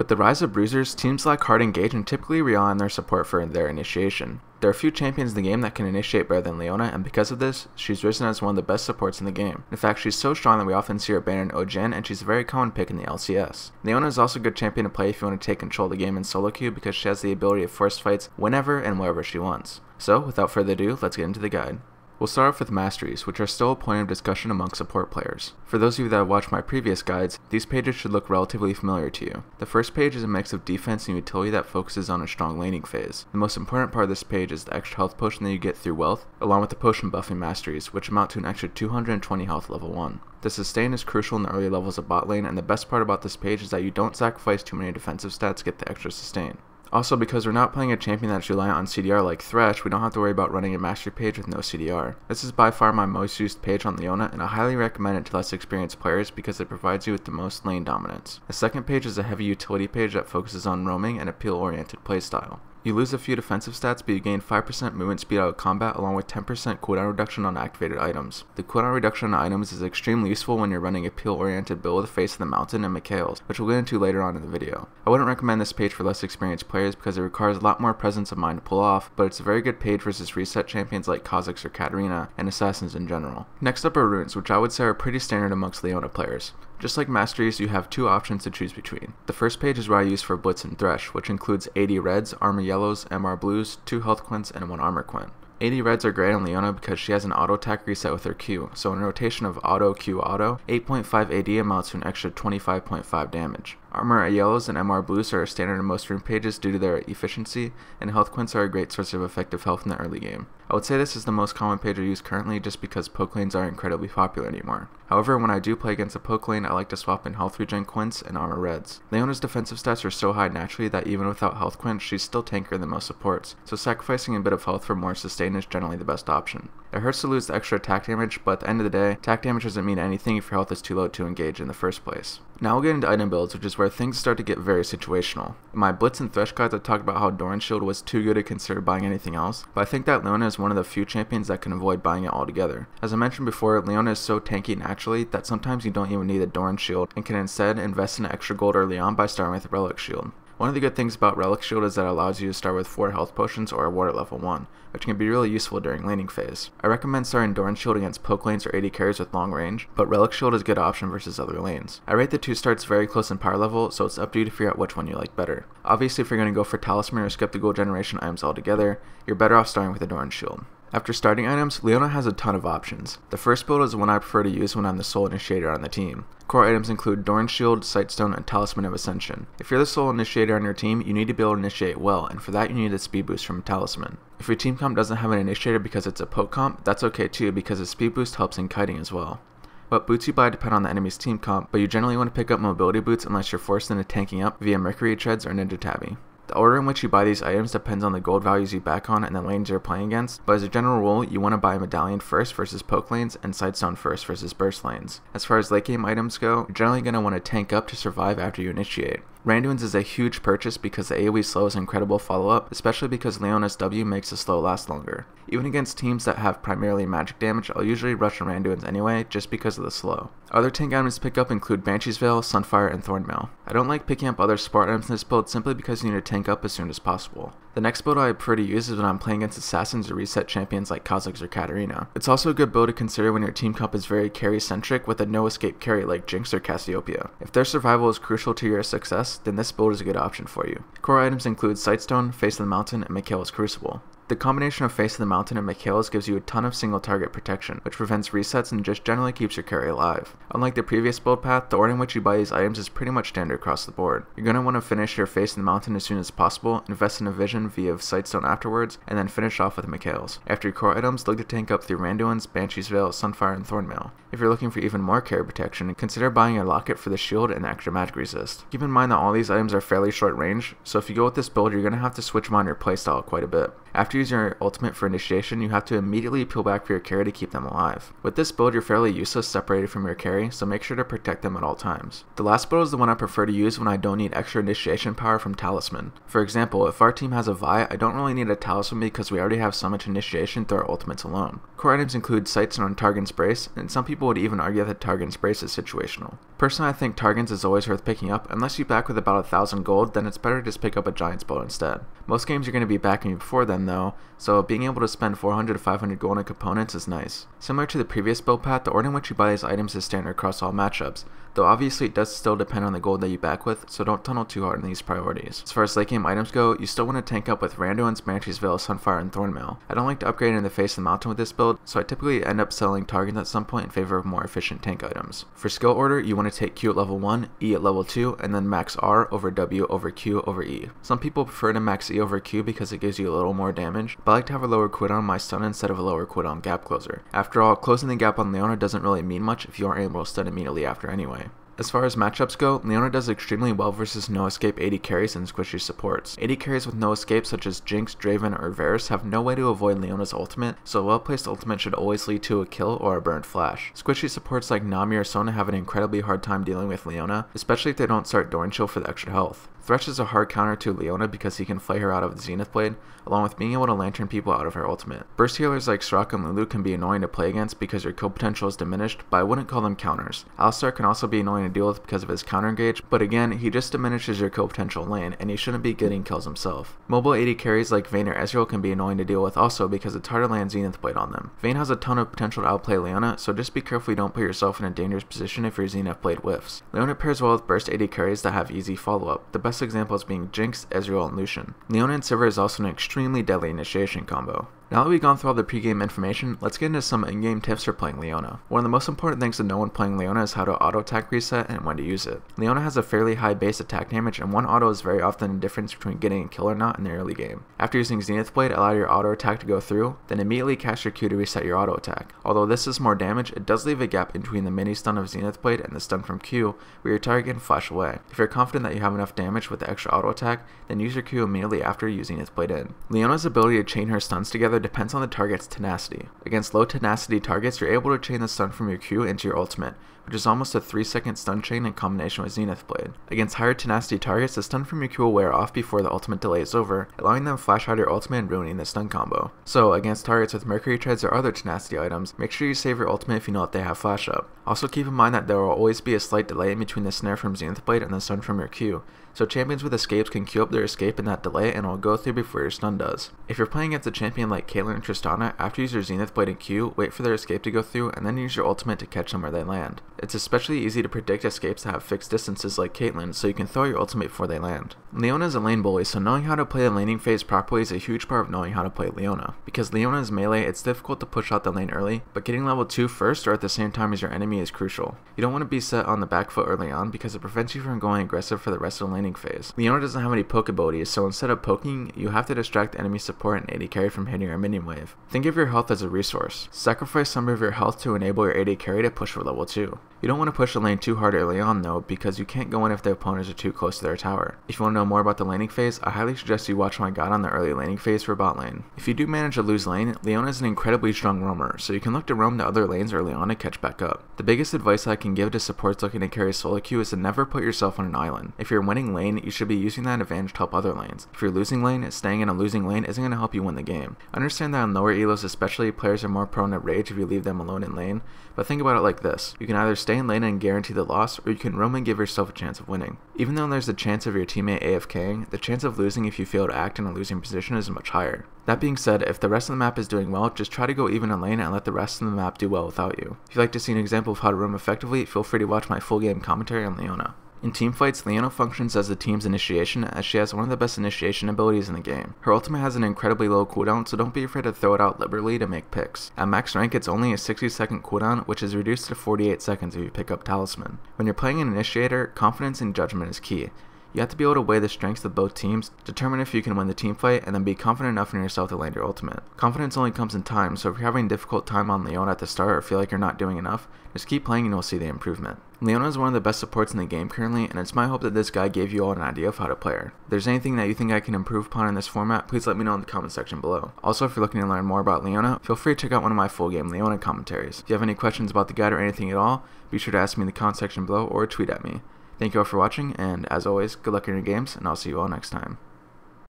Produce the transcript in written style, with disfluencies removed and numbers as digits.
With the rise of bruisers, teams lack hard engage and typically rely on their support for their initiation. There are a few champions in the game that can initiate better than Leona, and because of this, she's risen as one of the best supports in the game. In fact, she's so strong that we often see her banned in OGN, and she's a very common pick in the LCS. Leona is also a good champion to play if you want to take control of the game in solo queue because she has the ability to force fights whenever and wherever she wants. So, without further ado, let's get into the guide. We'll start off with Masteries, which are still a point of discussion among support players. For those of you that have watched my previous guides, these pages should look relatively familiar to you. The first page is a mix of defense and utility that focuses on a strong laning phase. The most important part of this page is the extra health potion that you get through wealth, along with the potion buffing Masteries, which amount to an extra 220 health level 1. The sustain is crucial in the early levels of bot lane, and the best part about this page is that you don't sacrifice too many defensive stats to get the extra sustain. Also, because we're not playing a champion that's reliant on CDR like Thresh, we don't have to worry about running a mastery page with no CDR. This is by far my most used page on Leona, and I highly recommend it to less experienced players because it provides you with the most lane dominance. The second page is a heavy utility page that focuses on roaming and a peel-oriented playstyle. You lose a few defensive stats, but you gain 5% movement speed out of combat along with 10% cooldown reduction on activated items. The cooldown reduction on items is extremely useful when you're running a peel-oriented build with Face of the Mountain and Mikhail's, which we'll get into later on in the video. I wouldn't recommend this page for less experienced players because it requires a lot more presence of mind to pull off, but it's a very good page versus reset champions like Kha'Zix or Katarina, and assassins in general. Next up are runes, which I would say are pretty standard amongst Leona players. Just like Masteries, you have two options to choose between. The first page is what I use for Blitz and Thresh, which includes 80 reds, armor yellows, MR blues, 2 health quints, and 1 armor quint. 80 reds are great on Leona because she has an auto attack reset with her Q, so in a rotation of auto, Q, auto, 8.5 AD amounts to an extra 25.5 damage. Armor yellows and MR blues are standard in most rune pages due to their efficiency, and health quints are a great source of effective health in the early game. I would say this is the most common page I use currently just because poke lanes aren't incredibly popular anymore. However, when I do play against a poke lane, I like to swap in health regen quints and armor reds. Leona's defensive stats are so high naturally that even without health quints, she's still tankier than most supports, so sacrificing a bit of health for more sustain is generally the best option. It hurts to lose the extra attack damage, but at the end of the day, attack damage doesn't mean anything if your health is too low to engage in the first place. Now we'll get into item builds, which is where things start to get very situational. In my Blitz and Thresh guides I talked about how Doran Shield was too good to consider buying anything else, but I think that Leona is one of the few champions that can avoid buying it altogether. As I mentioned before, Leona is so tanky naturally that sometimes you don't even need a Doran Shield and can instead invest in extra gold early on by starting with Relic Shield. One of the good things about Relic Shield is that it allows you to start with 4 health potions or a water level 1, which can be really useful during laning phase. I recommend starting Doran Shield against poke lanes or AD carries with long range, but Relic Shield is a good option versus other lanes. I rate the two starts very close in power level, so it's up to you to figure out which one you like better. Obviously, if you're going to go for Talisman or skip the gold generation items altogether, you're better off starting with a Doran Shield. After starting items, Leona has a ton of options. The first build is the one I prefer to use when I'm the sole initiator on the team. Core items include Doran Shield, Sightstone, and Talisman of Ascension. If you're the sole initiator on your team, you need to be able to initiate well, and for that you need a speed boost from a Talisman. If your team comp doesn't have an initiator because it's a poke comp, that's okay too because a speed boost helps in kiting as well. What boots you buy depend on the enemy's team comp, but you generally want to pick up mobility boots unless you're forced into tanking up via Mercury Treads or Ninja Tabby. The order in which you buy these items depends on the gold values you back on and the lanes you're playing against, but as a general rule, you want to buy Medallion first versus poke lanes and Sightstone first versus burst lanes. As far as late game items go, you're generally going to want to tank up to survive after you initiate. Randuin's is a huge purchase because the AoE slow is incredible follow-up, especially because Leona's W makes the slow last longer. Even against teams that have primarily magic damage, I'll usually rush Randuin's anyway, just because of the slow. Other tank items to pick up include Banshee's Veil, Sunfire, and Thornmail. I don't like picking up other support items in this build simply because you need to tank up as soon as possible. The next build I prefer to use is when I'm playing against assassins or reset champions like Kha'Zix or Katarina. It's also a good build to consider when your team comp is very carry-centric with a no-escape carry like Jinx or Cassiopeia. If their survival is crucial to your success, then this build is a good option for you. Core items include Sightstone, Face of the Mountain, and Mikhail's Crucible. The combination of Face of the Mountain and Mikhail's gives you a ton of single target protection, which prevents resets and just generally keeps your carry alive. Unlike the previous build path, the order in which you buy these items is pretty much standard across the board. You're going to want to finish your Face of the Mountain as soon as possible, invest in a Vision via Sightstone afterwards, and then finish off with Mikhail's. After your core items, look to tank up through Randuin's, Banshee's Veil, Sunfire, and Thornmail. If you're looking for even more carry protection, consider buying a Locket for the shield and extra magic resist. Keep in mind that all these items are fairly short range, so if you go with this build, you're going to have to switch them on your playstyle quite a bit. After using your ultimate for initiation, you have to immediately peel back for your carry to keep them alive. With this build, you're fairly useless separated from your carry, so make sure to protect them at all times. The last build is the one I prefer to use when I don't need extra initiation power from Talisman. For example, if our team has a Vi, I don't really need a Talisman because we already have so much initiation through our ultimates alone. Core items include Sights and Targan's Brace, and some people would even argue that Targan's Brace is situational. Personally, I think Targan's is always worth picking up. Unless you back with about 1,000 gold, then it's better to just pick up a Giant's Bow instead. Most games you're going to be backing before then though, so being able to spend 400 to 500 gold on components is nice. Similar to the previous build path, the order in which you buy these items is standard across all matchups, though obviously it does still depend on the gold that you back with, so don't tunnel too hard on these priorities. As far as late game items go, you still want to tank up with Randuin's, Banshee's Veil, Sunfire, and Thornmail. I don't like to upgrade in the face of the mountain with this build, so I typically end up selling targets at some point in favor of more efficient tank items. For skill order, you want to take Q at level 1, E at level 2, and then max R over W over Q over E. Some people prefer to max E over Q because it gives you a little more damage, but I like to have a lower cooldown on my stun instead of a lower cooldown gap closer. After all, closing the gap on Leona doesn't really mean much if you aren't able to stun immediately after anyway. As far as matchups go, Leona does extremely well versus no escape AD carries and squishy supports. AD carries with no escape such as Jinx, Draven, or Varus have no way to avoid Leona's ultimate, so a well placed ultimate should always lead to a kill or a burnt flash. Squishy supports like Nami or Sona have an incredibly hard time dealing with Leona, especially if they don't start Doran Chill for the extra health. Thresh is a hard counter to Leona because he can flay her out of the Zenith Blade, along with being able to lantern people out of her ultimate. Burst healers like Soraka and Lulu can be annoying to play against because your kill potential is diminished, but I wouldn't call them counters. Alistar can also be annoying to deal with because of his counter engage, but again, he just diminishes your kill potential in lane, and he shouldn't be getting kills himself. Mobile AD carries like Vayne or Ezreal can be annoying to deal with also because it's hard to land Zenith Blade on them. Vayne has a ton of potential to outplay Leona, so just be careful you don't put yourself in a dangerous position if your Zenith Blade whiffs. Leona pairs well with burst AD carries that have easy follow-up, the best examples being Jinx, Ezreal, and Lucian. Leona and Sivir is also an extremely deadly initiation combo. Now that we've gone through all the pre-game information, let's get into some in-game tips for playing Leona. One of the most important things to know when playing Leona is how to auto-attack reset and when to use it. Leona has a fairly high base attack damage, and one auto is very often the difference between getting a kill or not in the early game. After using Zenith Blade, allow your auto-attack to go through, then immediately cast your Q to reset your auto-attack. Although this is more damage, it does leave a gap between the mini stun of Zenith Blade and the stun from Q, where your target can flash away. If you're confident that you have enough damage with the extra auto-attack, then use your Q immediately after using Zenith Blade in. Leona's ability to chain her stuns together depends on the target's tenacity. Against low tenacity targets, you're able to chain the stun from your Q into your ultimate, which is almost a 3-second stun chain in combination with Zenith Blade. Against higher tenacity targets, the stun from your Q will wear off before the ultimate delay is over, allowing them to flash out your ultimate and ruining the stun combo. So, against targets with Mercury Treads or other tenacity items, make sure you save your ultimate if you know that they have flash up. Also keep in mind that there will always be a slight delay in between the snare from Zenith Blade and the stun from your Q, so champions with escapes can queue up their escape in that delay and it will go through before your stun does. If you're playing against a champion like Caitlyn or Tristana, after you use your Zenith Blade and Q, wait for their escape to go through and then use your ultimate to catch them where they land. It's especially easy to predict escapes that have fixed distances like Caitlyn, so you can throw your ultimate before they land. Leona is a lane bully, so knowing how to play the laning phase properly is a huge part of knowing how to play Leona. Because Leona is melee, it's difficult to push out the lane early, but getting level 2 first or at the same time as your enemy is crucial. You don't want to be set on the back foot early on because it prevents you from going aggressive for the rest of the laning phase. Leona doesn't have any poke abilities, so instead of poking, you have to distract enemy support and AD carry from hitting your minion wave. Think of your health as a resource. Sacrifice some of your health to enable your AD carry to push for level 2. You don't want to push the lane too hard early on though, because you can't go in if the opponents are too close to their tower. If you want to know more about the laning phase, I highly suggest you watch my guide on the early laning phase for bot lane. If you do manage to lose lane, Leona is an incredibly strong roamer, so you can look to roam to other lanes early on to catch back up. The biggest advice I can give to supports looking to carry solo queue is to never put yourself on an island. If you're winning lane, you should be using that advantage to help other lanes. If you're losing lane, staying in a losing lane isn't going to help you win the game. Understand that on lower elos especially, players are more prone to rage if you leave them alone in lane, but think about it like this. You can either stay in lane and guarantee the loss, or you can roam and give yourself a chance of winning. Even though there's a chance of your teammate AFKing, the chance of losing if you fail to act in a losing position is much higher. That being said, if the rest of the map is doing well, just try to go even in lane and let the rest of the map do well without you. If you'd like to see an example of how to roam effectively, feel free to watch my full game commentary on Leona. In teamfights, Leona functions as the team's initiation as she has one of the best initiation abilities in the game. Her ultimate has an incredibly low cooldown, so don't be afraid to throw it out liberally to make picks. At max rank, it's only a 60-second cooldown, which is reduced to 48 seconds if you pick up Talisman. When you're playing an initiator, confidence and judgment is key. You have to be able to weigh the strengths of both teams, determine if you can win the team fight, and then be confident enough in yourself to land your ultimate. Confidence only comes in time, so if you're having a difficult time on Leona at the start or feel like you're not doing enough, just keep playing and you'll see the improvement. Leona is one of the best supports in the game currently, and it's my hope that this guide gave you all an idea of how to play her. If there's anything that you think I can improve upon in this format, please let me know in the comment section below. Also, if you're looking to learn more about Leona, feel free to check out one of my full game Leona commentaries. If you have any questions about the guide or anything at all, be sure to ask me in the comment section below or tweet at me. Thank you all for watching, and as always, good luck in your games, and I'll see you all next time.